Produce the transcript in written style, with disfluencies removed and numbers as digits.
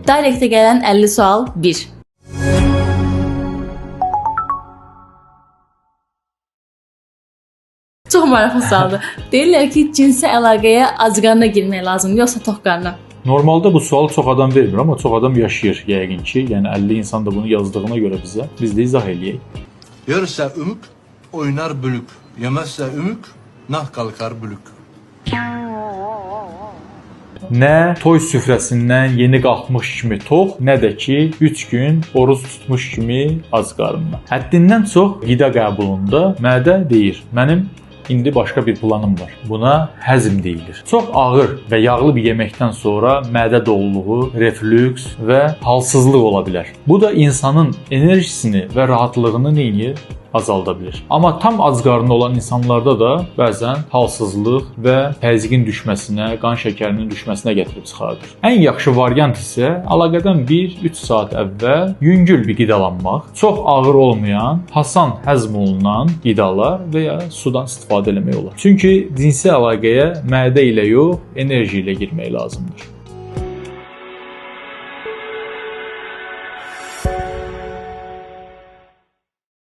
Direktə gələn 50 sual 1. Çox maraqlı sualdır. Deyirlər ki, cinsi əlaqəyə ac qarnına girmək lazımdır, yoxsa tox qarnına? Normalda bu sualı çox adam vermir, amma çox adam yaşayır yəqin ki. Yəni 50 insan da bunu yazdığına görə bizə, biz də izah eləyək. Yersə ümük, oynar bülük. Yemezsə ümük, nah kalkar bülük. Nə toy süfrəsindən yeni qalxmış kimi tox, nə də ki 3 gün oruz tutmuş kimi ac qarnına. Həddindən çox qida qəbulunda mədə deyir: "Mənim indi başqa bir planım var. Buna həzm deyilir." Çox ağır və yağlı bir yeməkdən sonra mədə doluluğu, reflüks və halsızlıq ola bilər. Bu da insanın enerjisini və rahatlığını neyir? Azalda bilər. Amma tam ac qarnı olan insanlarda da bəzən halsızlıq və təzyiqin düşməsinə, qan şəkərinin düşməsinə gətirib çıxardır. Ən yaxşı variant isə əlaqədən 1-3 saat əvvəl yüngül bir qidalanmaq, çox ağır olmayan, asan həzm olunan qidalar və ya sudan istifadə etmək olar. Çünki cinsi əlaqəyə mədə ilə yox, enerji ilə girmək lazımdır.